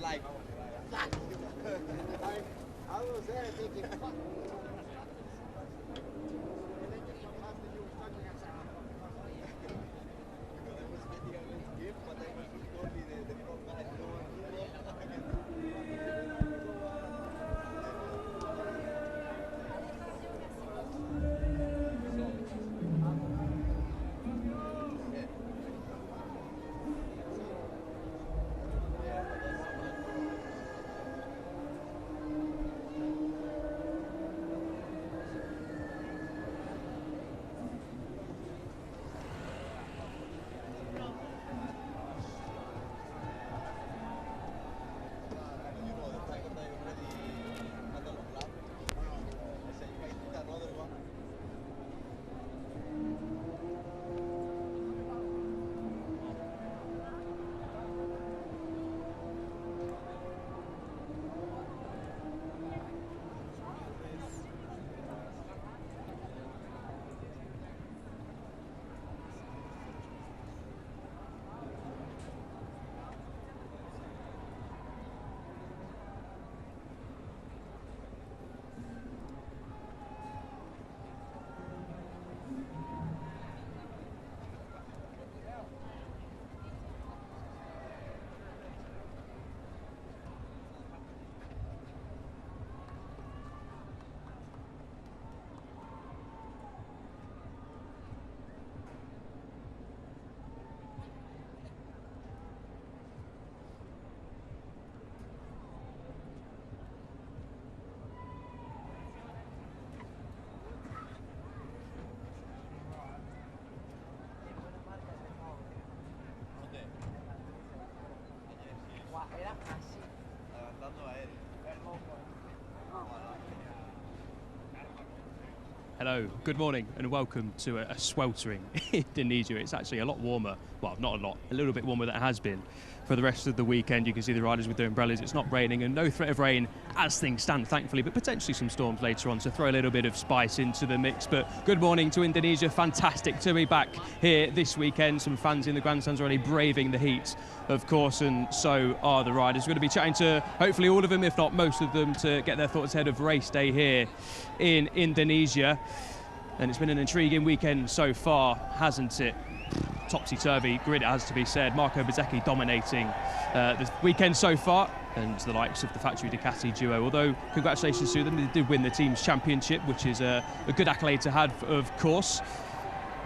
like. I was there thinking, fuck. Hello, good morning and welcome to a sweltering Indonesia. It's actually a lot warmer, well not a lot, a little bit warmer than it has been for the rest of the weekend. You can see the riders with their umbrellas. It's not raining and no threat of rain as things stand, thankfully, but potentially some storms later on, so throw a little bit of spice into the mix. But good morning to Indonesia, fantastic to be back here this weekend. Some fans in the grandstands already braving the heat, of course, and so are the riders. We're going to be chatting to hopefully all of them, if not most of them, to get their thoughts ahead of race day here in Indonesia. And it's been an intriguing weekend so far, hasn't it? Topsy-turvy grid, it has to be said. Marco Bezzecchi dominating the weekend so far, and the likes of the factory Ducati duo. Although, congratulations to them, they did win the team's championship, which is a good accolade to have, of course,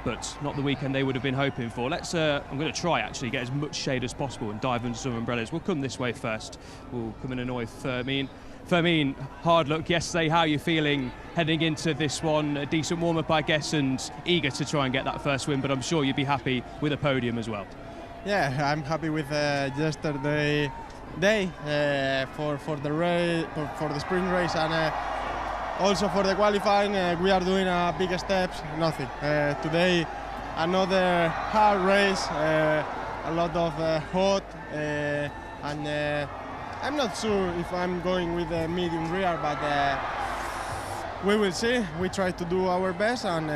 but not the weekend they would have been hoping for. Let's, I'm going to try actually get as much shade as possible and dive into some umbrellas. We'll come this way first. We'll come and annoy Fermin. Fermin, hard luck yesterday. How are you feeling heading into this one? A decent warm-up, I guess, and eager to try and get that first win, but I'm sure you'd be happy with a podium as well. Yeah, I'm happy with yesterday day for the race, for the sprint race, and also for the qualifying. We are doing big steps. Nothing. Today, another hard race, a lot of hot, and I'm not sure if I'm going with the medium rear, but we will see. We try to do our best and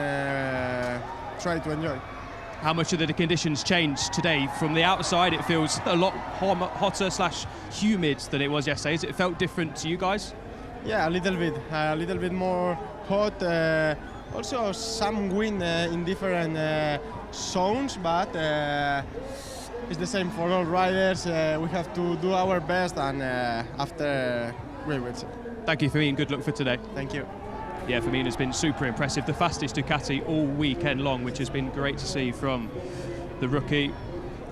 try to enjoy. How much of the conditions changed today? From the outside, it feels a lot hotter / humid than it was yesterday. Has it felt different to you guys? Yeah, a little bit more hot. Also some wind in different zones, but it's the same for all riders. We have to do our best, and after we will see. Thank you, Fermin. Good luck for today. Thank you. Yeah, Fermin has been super impressive. The fastest Ducati all weekend long, which has been great to see from the rookie.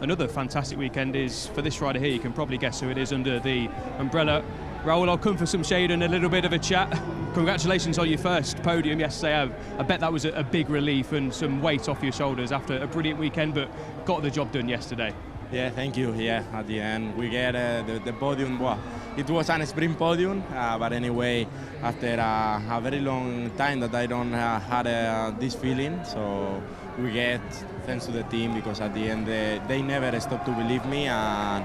Another fantastic weekend is for this rider here. You can probably guess who it is under the umbrella. Raul, I'll come for some shade and a little bit of a chat. Congratulations on your first podium yesterday. I bet that was a big relief and some weight off your shoulders after a brilliant weekend, but got the job done yesterday. Yeah, thank you. Yeah, at the end we get the podium. Well, it was an sprint podium, but anyway, after a very long time that I don't had this feeling, so we get thanks to the team, because at the end they never stop to believe me, and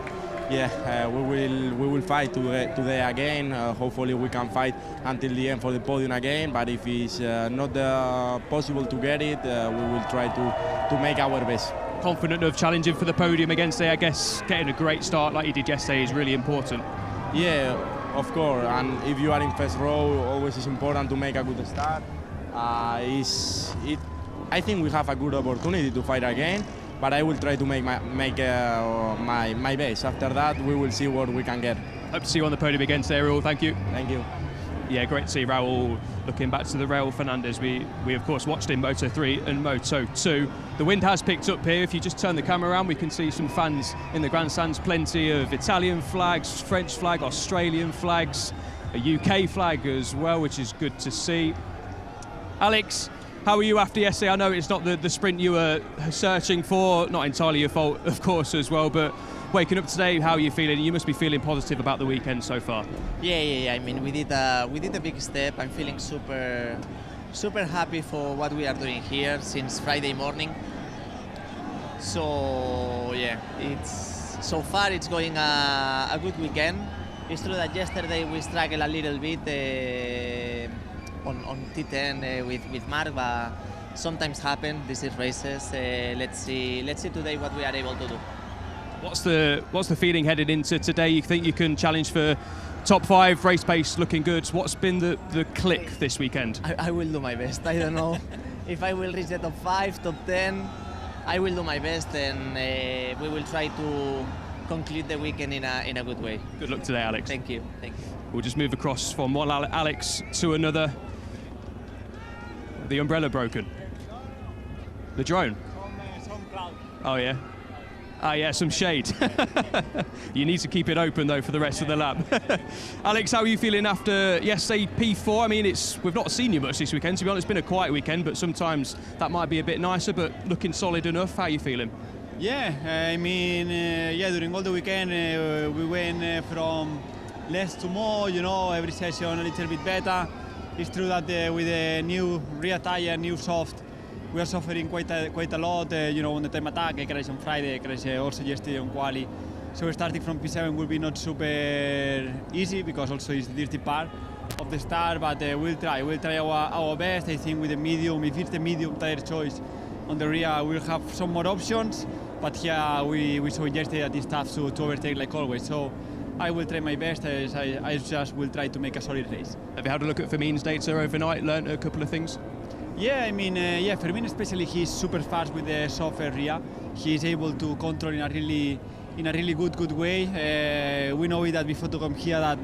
yeah, we will fight today again. Hopefully we can fight until the end for the podium again, but if it's not possible to get it, we will try to make our best. Confident of challenging for the podium again today. I guess getting a great start like you did yesterday is really important. Yeah, of course. And if you are in first row, always is important to make a good start. I think we have a good opportunity to fight again, but I will try to make my best. After that, we will see what we can get. Hope to see you on the podium again today, Raul. Thank you. Thank you. Yeah, great to see Raul. Looking back to the Raul Fernandez, we of course watched in Moto 3 and Moto 2. The wind has picked up here. If you just turn the camera around, we can see some fans in the grandstands. Plenty of Italian flags, French flag, Australian flags, a UK flag as well, which is good to see. Alex, how are you after yesterday? I know it's not the sprint you were searching for, not entirely your fault, of course, as well, but waking up today, how are you feeling? You must be feeling positive about the weekend so far. Yeah. I mean, we did a big step. I'm feeling super happy for what we are doing here since Friday morning. So yeah, so far it's going a good weekend. It's true that yesterday we struggled a little bit on T10 with Marc, but sometimes happen. This is races. Let's see today what we are able to do. What's the feeling headed into today? You think you can challenge for top 5, race pace looking good? What's been the click this weekend? I will do my best. I don't know if I will reach the top 5, top 10. I will do my best, and we will try to conclude the weekend in a good way. Good luck today, Alex. Thank you. We'll just move across from one Alex to another. The umbrella broken. The drone. Some cloud. Oh yeah. Ah yeah, some shade. You need to keep it open though for the rest of the lap. Alex, how are you feeling after yesterday P4? I mean, we've not seen you much this weekend. To be honest, it's been a quiet weekend, but sometimes that might be a bit nicer. But looking solid enough. How are you feeling? Yeah, I mean, during all the weekend we went from less to more. You know, every session a little bit better. It's true that with the new rear tire, new soft, we are suffering quite a lot, you know, on the time attack. I crashed on Friday, I crashed also yesterday on quali. So starting from P7 will be not super easy because also it's the dirty part of the start, but we'll try our best. I think with the medium, if it's the medium tire choice on the rear, we'll have some more options. But here we saw yesterday that it's tough to overtake like always. So I will try my best. I just will try to make a solid race. Have you had a look at Fermin's data overnight, learned a couple of things? Yeah, I mean, Fermin especially, he's super fast with the soft rear. He's able to control in a really good way. We know that before to come here that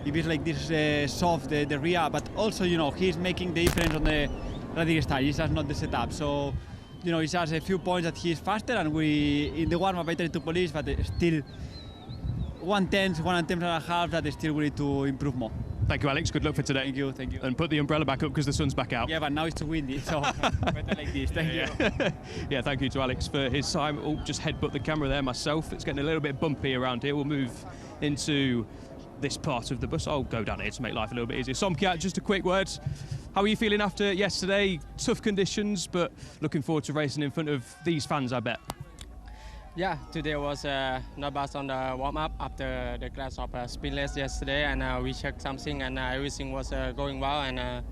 if it's like this soft, the rear, but also, you know, he's making the difference on the radial style. It's just not the setup. So, you know, it's just a few points that he's faster, and we, in the warm-up, I try to polish, but still 1/10 that still we need to improve more. Thank you, Alex. Good luck for today. Thank you. And put the umbrella back up because the sun's back out. Yeah, but now it's too windy, so better like this. Thank you. Yeah, thank you to Alex for his time. Oh, just headbutt the camera there myself. It's getting a little bit bumpy around here. We'll move into this part of the bus. I'll go down here to make life a little bit easier. Somkiat, just a quick word. How are you feeling after yesterday? Tough conditions, but looking forward to racing in front of these fans, I bet. Yeah, today was not bad on the warm-up after the crash of sprintless yesterday, and we checked something, and everything was going well. And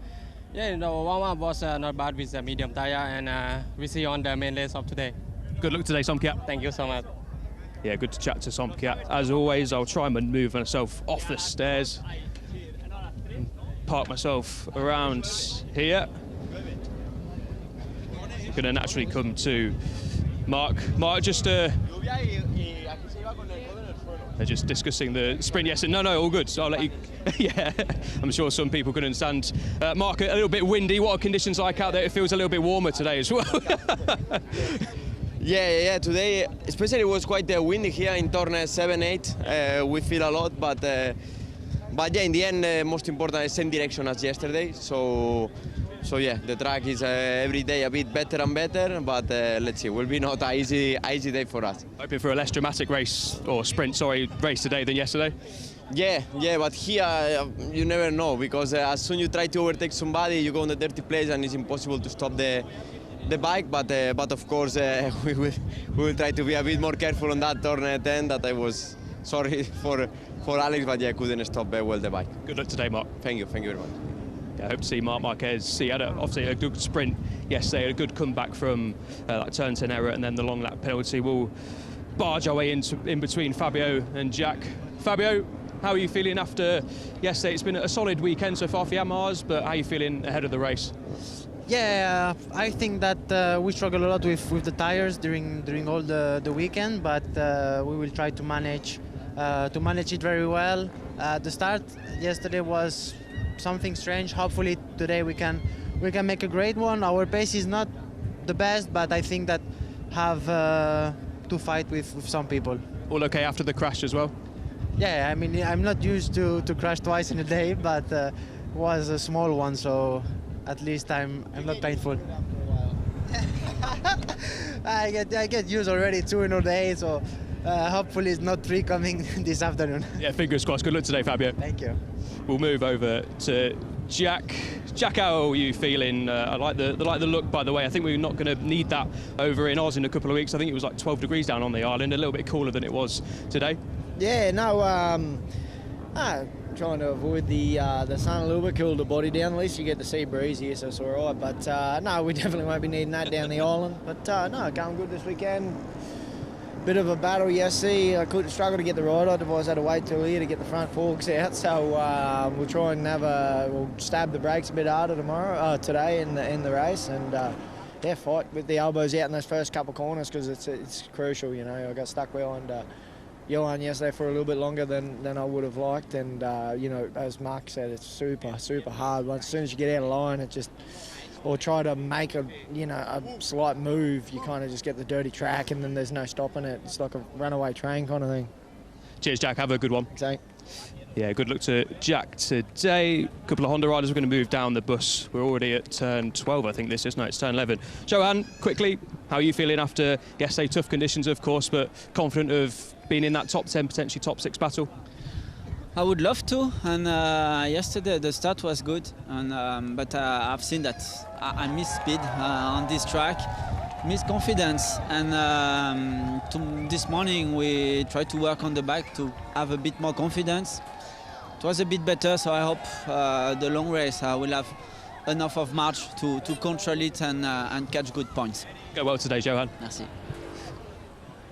yeah, the warm-up was not bad with the medium tire, and we see you on the main race of today. Good luck today, Somkiat. Thank you so much. Yeah, good to chat to Somkiat. As always, I'll try and move myself off the stairs, park myself around here. I'm going to naturally come to Marc, just they're just discussing the sprint yesterday. No, all good. So I'll let you. Yeah, I'm sure some people can understand. Marc, a little bit windy. What are conditions like out there? It feels a little bit warmer today as well. Yeah. Today, especially, it was quite windy here in turn 7-8. We feel a lot, but yeah, in the end, most important is same direction as yesterday. So yeah, the track is every day a bit better and better, but let's see, it will be not an easy day for us. Hoping for a less dramatic race, or sprint, race today than yesterday? Yeah, but here you never know, because as soon as you try to overtake somebody, you go in the dirty place and it's impossible to stop the bike, but of course we will try to be a bit more careful on that turn 10 that I was sorry for Alex, but yeah, couldn't stop well the bike. Good luck today, Marc. Thank you very much. I hope to see Marc Marquez. He had obviously a good sprint yesterday, a good comeback from that turn 10 error, and then the long lap penalty. We'll barge our way in between Fabio and Jack. Fabio, how are you feeling after yesterday? It's been a solid weekend so far for Yamahas, but how are you feeling ahead of the race? Yeah, I think that we struggled a lot with the tires during all the weekend, but we will try to manage it very well. The start yesterday was something strange. Hopefully today we can make a great one. Our pace is not the best, but I think that have to fight with some people. All okay after the crash as well? Yeah, I mean, I'm not used to crash twice in a day, but was a small one, so at least I'm not painful. I get used already 2 in a day, so hopefully it's not 3 coming this afternoon. Yeah, fingers crossed. Good luck today, Fabio. Thank you. We'll move over to Jack. Jack, how are you feeling? I like the look, by the way. I think we're not going to need that over in Oz in a couple of weeks. I think it was like 12 degrees down on the island, a little bit cooler than it was today. Yeah, no, trying to avoid the sun a little bit, cool the body down. At least you get the sea breeze here, so it's all right. But no, we definitely won't be needing that down the island. But no, going good this weekend. Bit of a battle yesterday. I could struggle to get the ride on. Otherwise, I had to wait till here to get the front forks out. So we'll try and we'll stab the brakes a bit harder today in the race, and yeah, fight with the elbows out in those first couple of corners because it's crucial. You know, I got stuck behind Johan yesterday for a little bit longer than I would have liked, and you know, as Marc said, it's super hard. As soon as you get out of line, it just, or try to make a slight move, you kind of just get the dirty track, and then there's no stopping it. It's like a runaway train kind of thing. Cheers, Jack. Have a good one. Thanks. Yeah, good luck to Jack today. A couple of Honda riders are going to move down the bus. We're already at turn 12, I think this is. No, it's turn 11. Johan, quickly, how are you feeling after yesterday? Tough conditions, of course, but confident of being in that top 10, potentially top 6 battle? I would love to, and yesterday the start was good, and but I've seen that I miss speed on this track, miss confidence, and this morning we tried to work on the bike to have a bit more confidence. It was a bit better, so I hope the long race I will have enough of march to control it and catch good points. Go well today, Johan. Merci.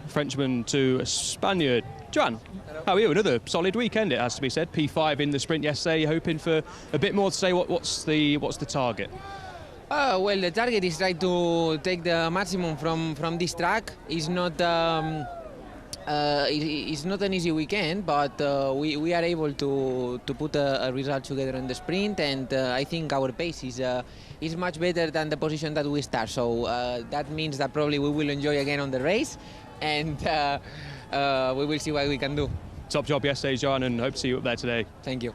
Frenchman to a Spaniard. Joan, how are you? Another solid weekend, it has to be said. P5 in the sprint yesterday. You're hoping for a bit more today. What's the target? Well, the target is try to take the maximum from this track. It's not an easy weekend, but we are able to put a result together in the sprint, and I think our pace is much better than the position that we start. So that means that probably we will enjoy again on the race, and we will see what we can do. Top job yesterday, Joan, and hope to see you up there today. Thank you.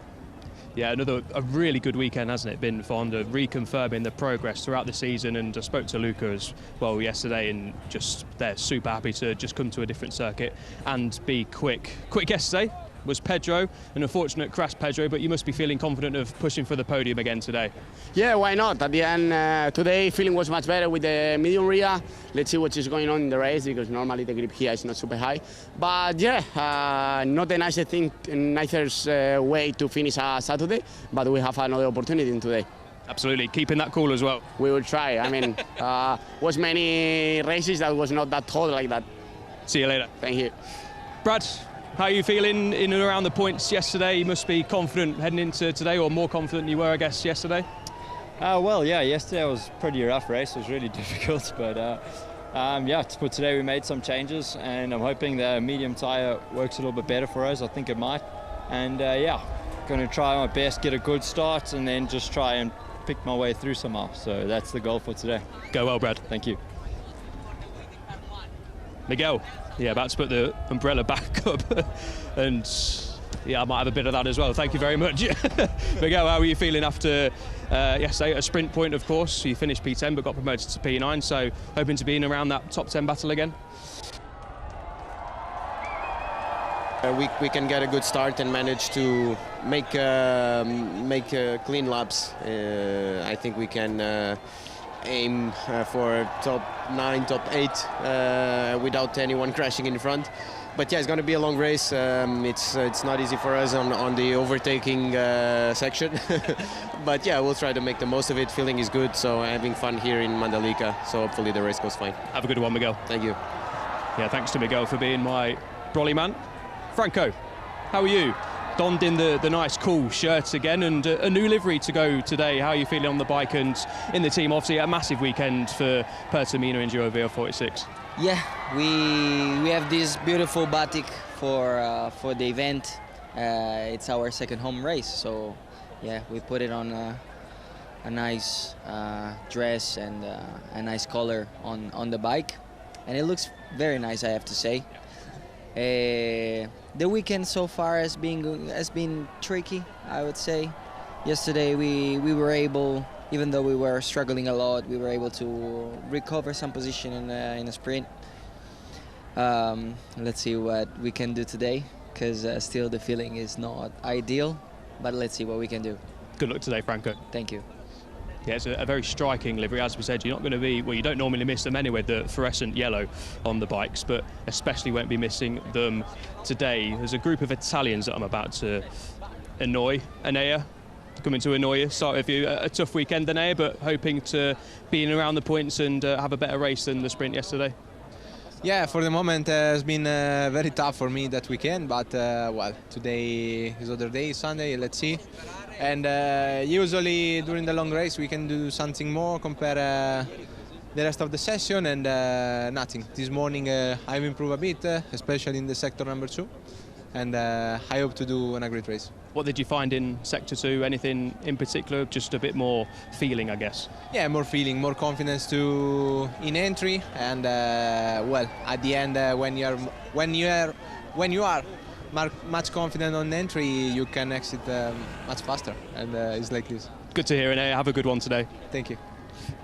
Yeah, a really good weekend, hasn't it been for Honda, reconfirming the progress throughout the season. And I spoke to Luca as well yesterday, and just they're super happy to just come to a different circuit and be quick. Quick yesterday was Pedro, an unfortunate crash, Pedro, but you must be feeling confident of pushing for the podium again today. Yeah, why not? At the end, today feeling was much better with the medium rear. Let's see what is going on in the race, because normally the grip here is not super high. But yeah, not the nicest way to finish a Saturday, but we have another opportunity today. Absolutely, keeping that cool as well. We will try. I mean, was many races that was not that hot like that. See you later. Thank you. Brad, how are you feeling in and around the points yesterday? You must be confident heading into today, or more confident than you were, I guess, yesterday? Well, yeah, yesterday was a pretty rough race. It was really difficult, but yeah, for today we made some changes, and I'm hoping the medium tyre works a little bit better for us. I think it might. And yeah, going to try my best, get a good start, and then just try and pick my way through somehow. So that's the goal for today. Go well, Brad. Thank you. Miguel, yeah, about to put the umbrella back up, and yeah, I might have a bit of that as well. Thank you very much. Miguel, how are you feeling after yesterday? A sprint point, of course. You finished P10 but got promoted to P9, so hoping to be in around that top 10 battle again? We can get a good start and manage to make clean laps. I think we can aim for top 9, top 8 without anyone crashing in front. yeah, it's going to be a long race. It's not easy for us on the overtaking section. But yeah, we'll try to make the most of it. Feeling is good, so having fun here in Mandalika. So hopefully the race goes fine. Have a good one, Miguel. Thank you. Yeah, thanks to Miguel for being my brolly man. Franco, how are you? Donned in the nice cool shirts again, and a new livery to go today. How are you feeling on the bike and in the team? Obviously a massive weekend for Pertamina and Giro VR46. Yeah, we have this beautiful batik for the event. It's our second home race, so yeah, we put it on a nice dress and a nice color on the bike, and it looks very nice, I have to say. The weekend so far has been tricky, I would say. Yesterday we were able, even though we were struggling a lot, we were able to recover some position in a sprint. Let's see what we can do today, because still the feeling is not ideal, but let's see what we can do. Good luck today, Franco. Thank you. Yeah, it's a very striking livery. As we said, you're not going to be, well, you don't normally miss them anyway, the fluorescent yellow on the bikes, but especially won't be missing them today. There's a group of Italians that I'm about to annoy. Enea, coming to annoy you. Start with you. A tough weekend, Enea, but hoping to be in around the points and have a better race than the sprint yesterday. Yeah, for the moment it's been very tough for me that weekend, but well, today is other day, Sunday, let's see. And usually during the long race we can do something more compare the rest of the session, and nothing. This morning I've improved a bit, especially in the sector number 2, and I hope to do a great race. What did you find in Sector 2? Anything in particular? Just a bit more feeling, I guess? Yeah, more feeling, more confidence in entry, and well, at the end when you are much confident on entry, you can exit much faster, and it's like this. Good to hear, Enea. Have a good one today. Thank you.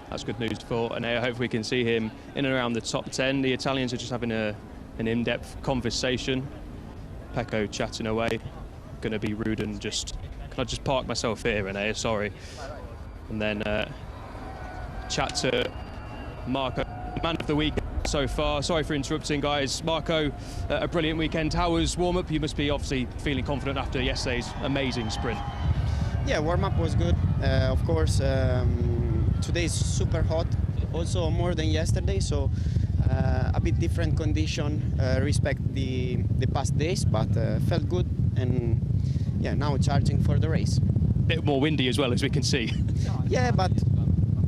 That's good news for Enea. Hopefully we can see him in and around the top 10. The Italians are just having an in-depth conversation. Pecco chatting away. Going to be rude and can I just park myself here, Enea? Sorry. And then chat to Marco, man of the week so far. Sorry for interrupting, guys. Marco, a brilliant weekend. How was warm-up? You must be obviously feeling confident after yesterday's amazing sprint. Yeah, warm-up was good. Of course, today is super hot, also more than yesterday, so a bit different condition, respect the past days, but felt good, and yeah, now charging for the race. Bit more windy as well, as we can see. Yeah, but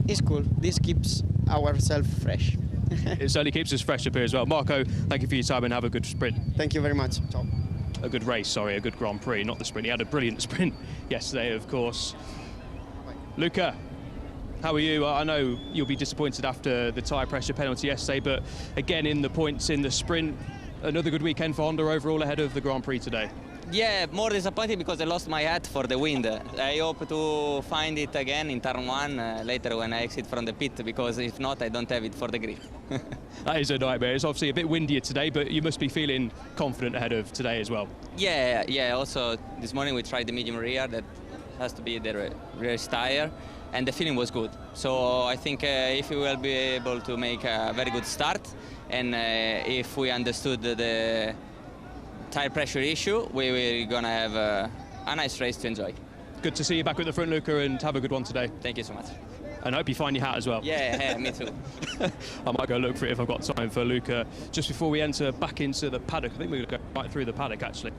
it's cool. This keeps ourselves fresh. It certainly keeps us fresh up here as well. Marco, thank you for your time and have a good sprint. Thank you very much. Ciao. A good race, sorry, a good Grand Prix, not the sprint. He had a brilliant sprint yesterday, of course. Luca, how are you? I know you'll be disappointed after the tyre pressure penalty yesterday, but again in the points in the sprint, another good weekend for Honda overall ahead of the Grand Prix today. Yeah, more disappointed because I lost my hat for the wind. I hope to find it again in turn 1 later when I exit from the pit, because if not, I don't have it for the grip. That is a nightmare. It's obviously a bit windier today, but you must be feeling confident ahead of today as well. Yeah. Also, this morning we tried the medium rear. That has to be the rear tire, and the feeling was good. So I think if we will be able to make a very good start, and if we understood the tire pressure issue, we're gonna have a nice race to enjoy. Good to see you back at the front, Luca, and have a good one today. Thank you so much. And I hope you find your hat as well. Yeah, me too. I might go look for it if I've got time for Luca. Just before we enter back into the paddock, I think we're going to go right through the paddock, actually.